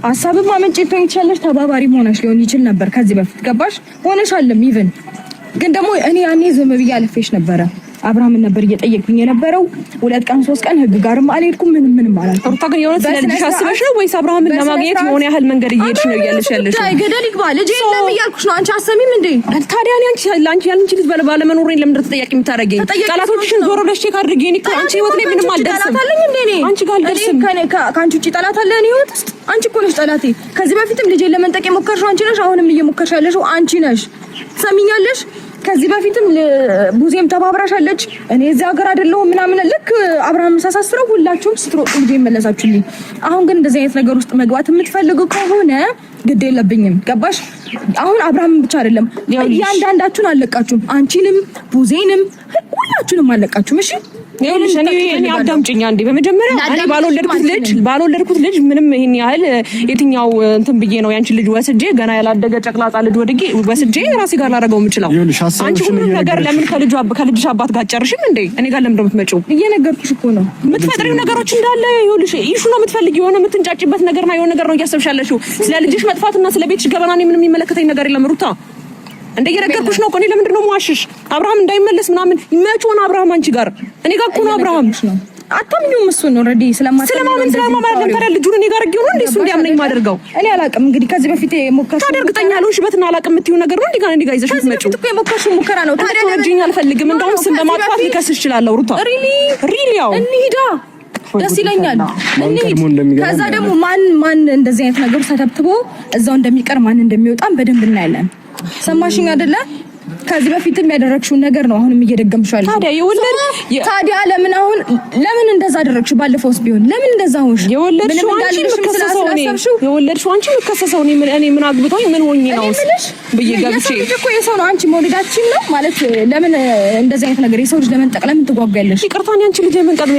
ሀሳብ ማመንጨት ትችያለሽ። ተባባሪ ሆነሽ ሊሆን ይችል ነበር ከዚህ በፊት ገባሽ ሆነሻልም። ኢቭን ግን ደግሞ እኔ ያኔ ዝም ብዬ አልፌሽ ነበረ። አብርሃምን ነበር እየጠየቅኩኝ የነበረው 2 ቀን 3 ቀን ህግ ጋርም አልሄድኩም። ምንም አላልኩም። ሩታ ግን የሆነ ስለልጅሽ አስበሽ ነው ወይስ አብርሃምን ለማግኘት የሆነ ያህል መንገድ እየሄድሽ ነው እያለሽ ያለሽ? አይ ገደል ይግባ ልጅ የለም እያልኩሽ ነው። አንቺ አሰሚም እንዴ? ታዲያ አንቺ ያንቺ ልጅ ባለመኖር ለምን ተጠያቂ የምታደርጊኝ? ጠላቶችሽን ዞር ብለሽ ቼክ አድርጊ። እኔ እኮ አንቺ ህይወት ላይ ምንም አልደርስም። አንቺ ጋር አልደርስም። ከአንቺ ውጪ ጠላት አለ እኔ ህይወት ውስጥ? አንቺ እኮ ነሽ ጠላቴ። ከዚህ በፊትም ልጄን ለመንጠቅ የሞከርሽው አንቺ ነሽ። አሁንም እየሞከርሽ ያለሽው አንቺ ነሽ። ሰሚኛለሽ? ከዚህ በፊትም ቡዜም ተባብራሻለች። እኔ እዚህ ሀገር አይደለሁም ምናምን ልክ አብርሃም ሳሳስረው ሁላችሁም ስትሮጡ ልጄ መለሳችሁልኝ። አሁን ግን እንደዚህ አይነት ነገር ውስጥ መግባት የምትፈልጉ ከሆነ ግድ የለብኝም። ገባሽ? አሁን አብርሃምን ብቻ አይደለም እያንዳንዳችሁን አለቃችሁም። አንቺንም ቡዜንም ሁላችሁንም አለቃችሁም። እሺ እኔ አዳምጪኝ አንዴ። በመጀመሪያ እኔ ባልወለድኩት ልጅ ምንም ይሄን ያህል የትኛው እንትን ብዬ ነው ያንቺ ልጅ ወስጄ ገና ያላደገ ጨቅላጣ ልጅ ወድጌ ወስጄ ራሴ ጋር ላደርገው የምችለው? አንቺ ሁሉም ነገር ለምን ከልጅሽ አባት ጋር ጨርሽም እንዴ? እኔ ጋር ለምን እንደምትመጪው እየነገርኩሽ እኮ ነው። የምትፈጥሪው ነገሮች እንዳለ ይኸውልሽ፣ ኢሹ ነው የምትፈልጊው። የሆነ የምትንጫጭበት ነገርና የሆነ ነገር ነው እያሰብሻለሽው። ስለ ልጅሽ መጥፋትና ስለ ቤትሽ ገበና እኔ ምንም የሚመለከተኝ ነገር የለም ሩታ። እንደየነገርኩሽ ነው እኮ። እኔ ለምንድን ነው የምዋሽሽ? አብርሃም እንዳይመለስ ምናምን መቼውን አብርሃም አንቺ ጋር እኔ ጋር እኮ ነው አብርሃም ነው። አታምኚውም? እሱ ነው ረዲ ስለማማር ታዲያ ልጁን እኔ ጋር አድርጌው ነው እንዴ እሱ እንዲያምነኝ ማደርገው? እኔ አላውቅም። እንግዲህ ከዚህ በፊት የሞከርሽ ታዲያ እርግጠኛ አልሆንሽበትና አላውቅም የምትይው ነገር ነው እንዴ ጋር ይዘሽ የምትመጪው? እኮ የሞከርሽው ሙከራ ነው። ታዲያ ልጅኝ አልፈልግም። እንደውም ስም በማጥፋት ልከስሽ እችላለሁ ሩታ። ሪሊ ያው እንሂዳ ደስ ይለኛል። ከዛ ደግሞ ማን እንደዚህ አይነት ነገር ተተብትቦ እዛው እንደሚቀር ማን እንደሚወጣም በደንብ እናያለን። ሰማሽኝ አይደለ? ከዚህ በፊትም ያደረግሽውን ነገር ነው አሁንም እየደገምሽው ያለሽ። ታዲያ ለምን እንደዛ አደረግሽ? ባለፈውስ ቢሆን ለምን እንደዛ ሆንሽ? የወለድሽው አንቺ ምከሰሰው እኔ ምን አግብቶኝ ምን ሆኜ ነው ብዬ ገብቼ እኮ የሰው ነው። አንቺ መውለዳችን ነው ማለት ለምን እንደዛ አይነት ነገር የሰው ልጅ ለመንጠቅ ለምን ትጓጓያለሽ? ይቅርታኝ አንቺ ልጅ የምንጠቅ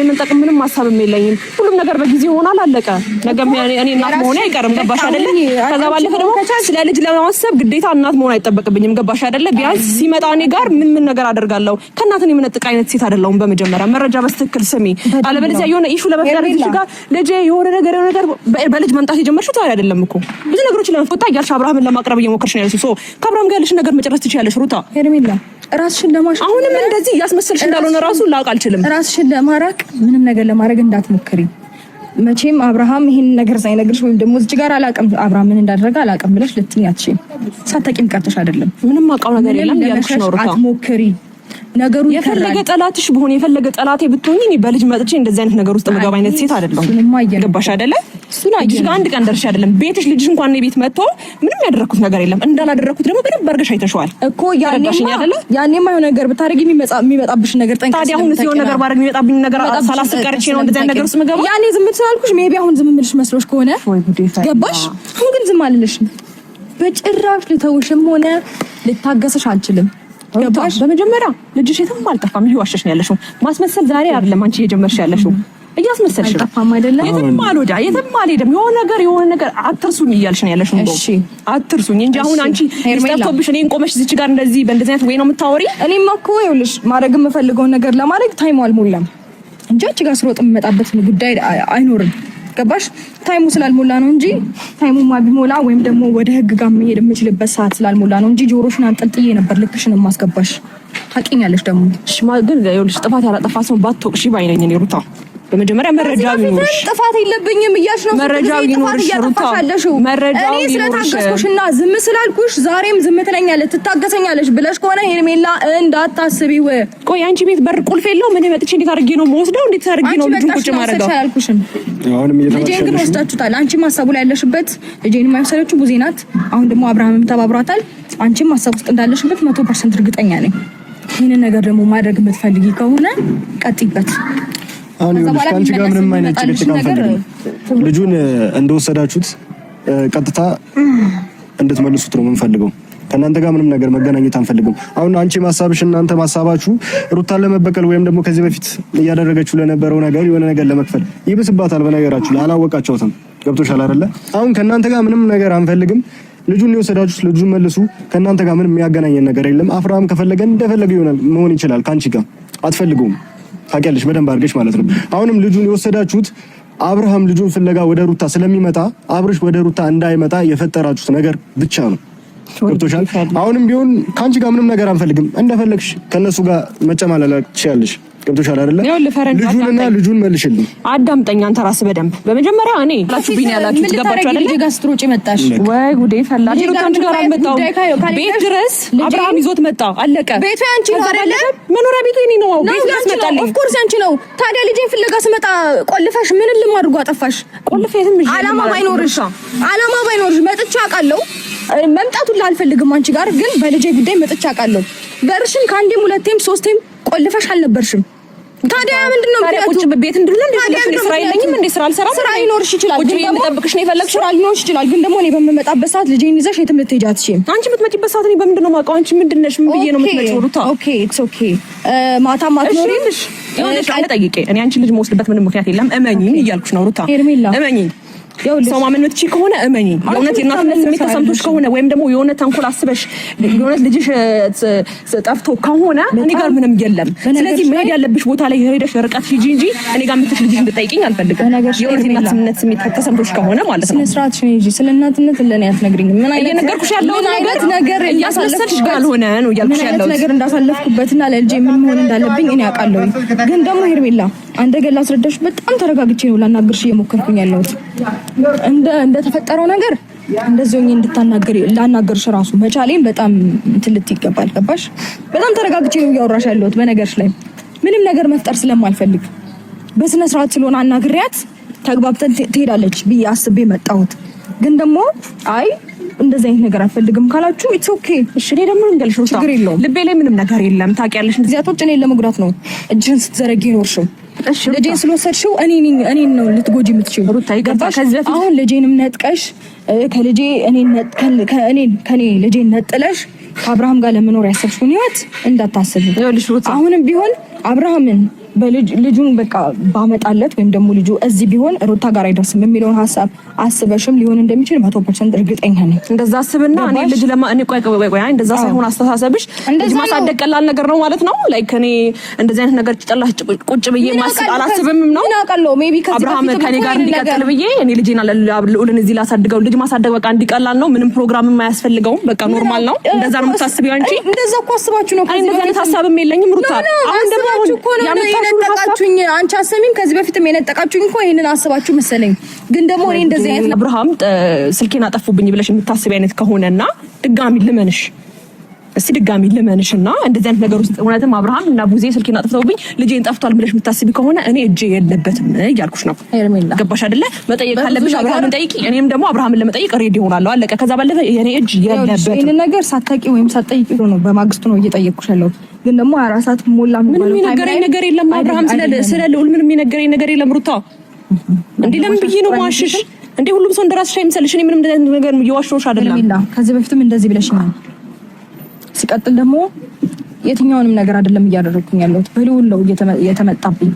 ምንም ሀሳብም የለኝም። ሁሉም ነገር በጊዜ ይሆናል፣ አለቀ። ነገም እኔ እናት መሆኔ አይቀርም። ገባሽ አይደለ? ከዛ ባለፈ ደግሞ ስለ ልጅ ለማሰብ ግዴታ እናት መሆን አይጠበቅብኝም። ገባሽ አይደለ? ቢያንስ ሲመጣ እኔ ጋር ምን ነገር አደርጋለሁ? ከእናትን የምነጥቅ አይነት ሴት አይደለሁም። በመጀመሪያ መረጃ በስትክክል ስሚ። አለበለዚያ የሆነ ኢሹ ለመፍጠር ልጅ ጋር ልጅ የሆነ ነገር በልጅ መምጣት የጀመርሽው ታዲያ አይደለም እኮ ብዙ ነገሮችን ለመፍታ ያልሽ አብርሃምን ለማቅረብ እየሞከርሽ ነው ያለሽው። ከአብርሃም ጋር ያለሽን ነገር መጨረስ ትችያለሽ ሩታ። ሄርሜላ ራስሽን ለማሽ አሁንም እንደዚህ እያስመሰልሽ እንዳልሆነ ራሱ ላውቅ አልችልም። ራስሽን ለማራቅ ምንም ነገር ለማድረግ እንዳትሞክሪ። መቼም አብርሃም ይሄን ነገር ሳይነግርሽ ወይም ደግሞ እዚህ ጋር አብርሃም ምን እንዳደረገ አላውቅም ብለሽ ልትኝ አትችይም። ሳታቂም ቀርተሽ አይደለም። ምንም አውቀው ነገር የለም ያልኩሽ ነው ሩታ። አትሞክሪ። ነገሩ የፈለገ ጠላትሽ ብሆን የፈለገ ጠላቴ ብትሆኚ እኔ በልጅ መጥቼ እንደዚህ አይነት ነገር ውስጥ መገባ አይነት ሴት አይደለሁም። ገባሽ አይደለ? እሱና ልጅ ጋር አንድ ቀን ደርሼ አይደለም ቤትሽ ልጅሽ እንኳን ነው ቤት መጥቶ ምንም ያደረኩት ነገር የለም። እንዳላደረኩት ደግሞ በደንብ አድርገሽ አይተሽዋል እኮ። ያኔማ የሆነ ነገር ብታረጊ የሚመጣብሽ ነገር ጠንቀሽ። ታዲያ አሁን ሲሆን ነገር ባረግ የሚመጣብኝ ነገር ሳላስቀርቼ ነው እንደዚህ አይነት ነገር ውስጥ መገባ። ያኔ ዝም ትላልኩሽ ሜቢ አሁን ዝም ምልሽ መስሎሽ ከሆነ ገባሽ? አሁን ግን ዝም አልልሽም በጭራሽ። ልተውሽም ሆነ ልታገሰሽ አልችልም። ገባሽ? በመጀመሪያ ልጅሽ የትም አልጠፋም። እየዋሸሽ ነው ያለሽው። ማስመሰል ዛሬ አይደለም አንቺ እየጀመርሽ ያለሽው። እያስመሰልሽ ነው። አልጠፋም አይደለም። የትም አልሄድም። የሆነ ነገር አትርሱኝ እያልሽ ነው ያለሽው። እሺ አትርሱኝ እንጂ አሁን አንቺ ይስተፍቶብሽ እኔን ቆመሽ እዚች ጋር እንደዚህ በእንደዚህ አይነት ወይ ነው የምታወሪ? እኔማ እኮ ይኸውልሽ ማድረግ የምፈልገውን ነገር ለማድረግ ታይሙ አልሞላም እንጂ አንቺ ጋር ስሮጥ የምመጣበት ጉዳይ አይኖርም። ገባሽ? ታይሙ ስላልሞላ ነው እንጂ ታይሙማ ቢሞላ ወይም ደግሞ ወደ ህግ ጋር መሄድ የምችልበት ሰዓት ስላልሞላ ነው እንጂ ጆሮሽን አንጠልጥዬ ነበር ልክሽን የማስገባሽ። ታውቂኛለሽ ደግሞ። እሺ ግን ይኸውልሽ ጥፋት ያላጠፋ ሰው ባትወቅሺ ባይነኝ እኔ ሩታ። በመጀመሪያ መረጃ ቢኖርሽ። ጥፋት የለብኝም እያልሽ ነው። መረጃ ቢኖርሽ ሩታ። እኔ ስለታገስኩሽና ዝም ስላልኩሽ ዛሬም ዝም ትለኛለሽ ትታገሰኛለሽ ብለሽ ከሆነ ሄርሜላ እንዳታስቢው። ቆይ አንቺ ቤት በር ቁልፍ የለውም? እኔ መጥቼ እንዴት አድርጌ ነው የምወስደው? እንዴት አድርጌ ነው ልጁን ቁጭ ማድረገው? አሁንም ልጄን ግን ወስዳችሁታል። አንቺም ሀሳቡ ላይ ያለሽበት ልጄን የማይወሰደችው ቡዜ ናት። አሁን ደግሞ አብርሃምም ተባብሯታል። አንቺም ሀሳብ ውስጥ እንዳለሽበት 100% እርግጠኛ ነኝ። ይህንን ነገር ደግሞ ማድረግ የምትፈልጊ ከሆነ ቀጥይበት። አሁን አንቺ ጋር ምንም አይነት ጭቅጭቅ አንፈልግም። ልጁን እንደወሰዳችሁት ቀጥታ እንድትመልሱት ነው የምንፈልገው። ከእናንተ ጋር ምንም ነገር መገናኘት አንፈልግም። አሁን አንቺ ማሳብሽ እናንተ ማሳባችሁ ሩታን ለመበቀል ወይም ደግሞ ከዚህ በፊት እያደረገችው ለነበረው ነገር የሆነ ነገር ለመክፈል ይብስባታል። በነገራችሁ ላይ አላወቃቸውትም። ገብቶሻል አይደለ? አሁን ከእናንተ ጋር ምንም ነገር አንፈልግም። ልጁን የወሰዳችሁት ልጁን መልሱ። ከእናንተ ጋር ምንም የሚያገናኘን ነገር የለም። አብርሃም ከፈለገ እንደፈለገ ይሆናል መሆን ይችላል። ካንቺ ጋር አትፈልጉም። ታውቂያለሽ በደንብ አድርገሽ ማለት ነው። አሁንም ልጁን የወሰዳችሁት አብርሃም ልጁን ፍለጋ ወደ ሩታ ስለሚመጣ አብርሽ ወደ ሩታ እንዳይመጣ የፈጠራችሁት ነገር ብቻ ነው። ገብቶሻል? አሁንም ቢሆን ካንቺ ጋር ምንም ነገር አንፈልግም። እንደፈለግሽ ከነሱ ጋር መጨማለላቅ ትችያለሽ። ገብቶሻል አይደለ? ልጁንና ልጁን መልሽልኝ። አዳምጠኝ አንተ ራስህ በደንብ። በመጀመሪያ እኔ ላችሁ ቢኒ ያላችሁ ገባችሁ አይደለ? ልጅ ጋር ስትሮጪ መጣሽ ወይ ጉዴ ፈላ። ሩታን ጋር አልመጣሁም። ቤት ድረስ አብርሃም ይዞት መጣ። አለቀ። ቤቱ ያንቺ ነው አይደለ? መኖሪያ ቤቱ የኔ ነው። ቤት ድረስ መጣልኝ። ኦፍ ኮርስ ያንቺ ነው። ታዲያ ልጄን ፍለጋ ስመጣ ቆልፈሽ ምን ልማድርጎ አጠፋሽ? ቆልፈሽም ይዤ አላማ ባይኖርሽ መጥቻ አውቃለሁ። መምጣቱን ላልፈልግም አንቺ ጋር ግን በልጄ ጉዳይ መጥቻ አውቃለሁ። በርሽን ከአንዴም ሁለቴም ሶስቴም ቆልፈሽ አልነበርሽም። ታዲያ ምንድነው ቁጭ ቤት እንድል እንደ ስራ የለኝም እንደ ስራ አልሰራም። ስራ ይኖርሽ ይችላል ግን የምጠብቅሽ ነው የፈለግሽ ስራ ሊኖርሽ ይችላል ግን ደግሞ እኔ በምመጣበት ሰዓት ልጄን ይዘሽ የትም ልትሄጂ አትችይም። አንቺ የምትመጪበት ሰዓት እኔ በምንድነው የማውቀው? አንቺ ምንድነሽ? ምን ብዬ ነው የምትመጪው? ሩታ ኦኬ ኢትስ ኦኬ ማታ ማትኖሪሽ ይኸውልሽ አለ ጠይቄ እኔ አንቺ ልጅ መወስድበት ምንም ምክንያት የለም። እመኚኝ እያልኩሽ ነው ሩታ እመኚኝ። ሰው ማመን የምትችይ ከሆነ እመኚ። የእውነት የእናትነት ስሜት ተሰምቶሽ ከሆነ ወይም ደግሞ የሆነ ተንኮል አስበሽ የሆነ ልጅሽ ጠፍቶ ከሆነ እኔ ጋር ምንም የለም። ስለዚህ መሄድ ያለብሽ ቦታ ላይ ሄደሽ ርቀት ሂጂ እንጂ እኔ ጋር የምትሽ ልጅሽ እንድጠይቂኝ አልፈልግም። የእውነት የእናትነት ስሜት ተሰምቶሽ ከሆነ ማለት ነው። ስነ ስርዓትሽ ነው እንጂ ስለ እናትነት ለኔ አትነግሪኝም። ምን አይነት እየነገርኩሽ ያለው ነገር እያስመሰልሽ ካልሆነ ነው እያልኩሽ ያለው ነገር እንዳሳለፍኩበትና ለልጄ ምን መሆን እንዳለብኝ እኔ አውቃለሁ። ግን ደግሞ ሄርሜላ አንደ ገላ አስረዳሽ በጣም ተረጋግቼ ነው ላናግርሽ እየሞከርኩኝ ያለሁት። እንደተፈጠረው ነገር እንደዚህ ሆኜ ላናገርሽ ራሱ መቻሌን በጣም ትልት ይገባል። ገባሽ? በጣም ተረጋግቼ ነው እያወራሽ ያለሁት። በነገርሽ ላይ ምንም ነገር መፍጠር ስለማልፈልግ በስነ ስርዓት ስለሆነ አናግሪያት ተግባብተን ትሄዳለች ብዬ አስቤ መጣሁት። ግን ደግሞ አይ እንደዚህ አይነት ነገር አልፈልግም ካላችሁ ኢትስ ኦኬ። እሺ እኔ ደግሞ እንገልሽ ችግር የለውም። ልቤ ላይ ምንም ነገር የለም ታውቂያለሽ። እንደዚህ አጥቶች እኔን ለመጉዳት ነው እጅን ስትዘረጊ ኖርሽው። እሺ ልጄን ስለወሰድሽው እኔን ነው ልትጎጂ የምትችይው ሩታ። ይገባሽ? አሁን ልጄንም ነጥቀሽ ከልጄ ከኔ ልጄን ነጥለሽ ከአብርሃም ጋር ለመኖር ያሰብሽውን ህይወት እንዳታስቢ። አሁንም ቢሆን አብርሃምን ልጁን በቃ ባመጣለት ወይም ደግሞ ልጁ እዚህ ቢሆን ሩታ ጋር አይደርስም የሚለውን ሀሳብ አስበሽም ሊሆን እንደሚችል 100% እርግጠኛ ነኝ። እንደዛ አስብና እኔ ልጅ እኔ ቆይ እንደዛ ሳይሆን አስተሳሰብሽ ልጅ ማሳደግ ቀላል ነገር ነው ማለት ነው። ላይክ እኔ እንደዚህ አይነት ነገር ጭጠላሽ ቁጭ ብዬ አላስብም ነው እናውቃለሁ። ሜቢ አብርሃም ከኔ ጋር እንዲቀጥል ብዬ እኔ ልጄና ልዑልን እዚህ ላሳድገው ልጅ ማሳደግ በቃ እንዲቀላል ነው። ምንም ፕሮግራም የማያስፈልገውም በቃ ኖርማል ነው። እንደዛ ነው የምታስቢው አንቺ? እንደዛ እኮ አስባችሁ ነው። እንደዛ አይነት ሀሳብም የለኝም ሩታ። አሁን ደግሞ የነጠቃችሁኝ አንቺ አሰሚም ከዚህ በፊትም የነጠቃችሁኝ እኮ ይሄንን አስባችሁ መሰለኝ። ግን ደግሞ እኔ እንደዚህ አይነት አብርሃም ስልኬን አጠፉብኝ ብለሽ የምታስቢ አይነት ከሆነና ድጋሚ ልመንሽና እንደዚህ አይነት ነገር ውስጥ እውነትም አብርሃም እና ቡዜ ስልኬን አጥፍተውብኝ ልጄን ጠፍቷል ብለሽ የምታስቢ ከሆነ እኔ እጄ የለበትም እያልኩሽ ነው። ገባሽ አይደለ? መጠየቅ ካለብሽ አብርሃምን ጠይቂ። እኔም ደግሞ አብርሃምን ለመጠየቅ ሬዲ ሆናለሁ። አለቀ። ከዛ ባለፈ የኔ እጅ የለበትም። ይሄን ነገር ሳታቂ ወይም ሳትጠይቂ ነው በማግስቱ ነው እየጠየቅኩሽ ያለው። ግን ደግሞ 24 ሰዓት ሞላ ምንም የነገረኝ ነገር የለም አብርሃም። ስለ ልዑል ምንም የነገረኝ ነገር የለም ሩታ። እንዴ ለምን ብዬ ነው ማሽሽ? እንዴ ሁሉም ሰው እንደራስሽ አይምሰልሽ። እኔ ምንም ነገር እየዋሸሁሽ አይደለም። ከዚህ በፊትም እንደዚህ ብለሽኛል። ሲቀጥል ደግሞ የትኛውንም ነገር አይደለም እያደረኩኝ ያለሁት በልዑል ነው የተመጣብኝ።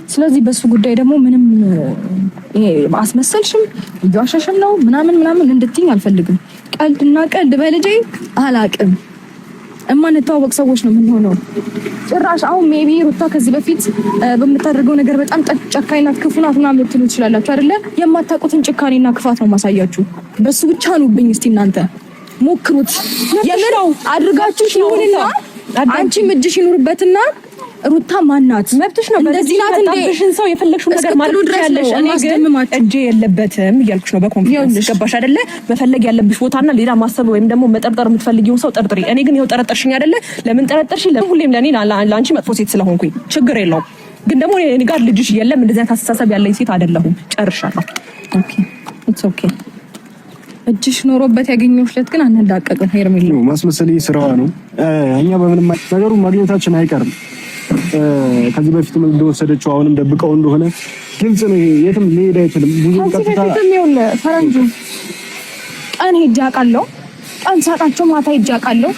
ስለዚህ በሱ ጉዳይ ደግሞ ምንም አስመሰልሽም እየዋሸሽም ነው ምናምን እንድትይኝ አልፈልግም። ቀልድና ቀልድ በልጄ አላቅም። እማንተዋወቅ ሰዎች ነው የምንሆነው። ጭራሽ አሁን ሜቢ ሩታ ከዚህ በፊት በምታደርገው ነገር በጣም ጨካኝ ናት፣ ክፉ ናት ምናምን ልትሉ ትችላላችሁ አይደለ? የማታውቁትን ጭካኔና ክፋት ነው ማሳያችሁ። በሱ ብቻ ኑብኝ እስቲ እናንተ ሞክሩት። የምር አድርጋችሁ ይሁንና አንቺም እጅሽ ይኑርበትና ሩታ ማናት? መብትሽ ነው። እንደዚህ ናት እንደሽን ሰው የፈለግሽው ነገር ማለት ትችያለሽ። እኔ ግን እጄ የለበትም እያልኩሽ ነው በኮንፊደንስ። ገባሽ አይደለ? መፈለግ ያለብሽ ቦታና ሌላ ማሰብ ወይም ደግሞ መጠርጠር የምትፈልጊው ሰው ጠርጥሪ። እኔ ግን ይኸው ጠረጠርሽኝ አይደለ? ለምን ጠረጠርሽ? ሁሌም ለኔ ለአንቺ መጥፎ ሴት ስለሆንኩኝ ችግር የለውም። ግን ደግሞ እኔ ጋር ልጅሽ የለም። እንደዚህ አይነት አስተሳሰብ ያለኝ ሴት አይደለሁም። ጨርሻለሁ። ኦኬ ኢትስ ኦኬ። እጅሽ ኖሮበት ያገኘውሽለት ግን አንዳቀቅም። ሄርሜላ ማስመሰል ስራዋ ነው። እኛ በምንም ነገሩ ማግኘታችን አይቀርም። ከዚህ በፊትም እንደወሰደችው አሁንም ደብቀው እንደሆነ ግልጽ ነው። የትም ሊሄድ አይችልም። ብዙ ቀጥታ ፈረንጁ ቀን ሄጄ አውቃለሁ፣ ቀን ሳጣቸው ማታ ሄጄ አውቃለሁ።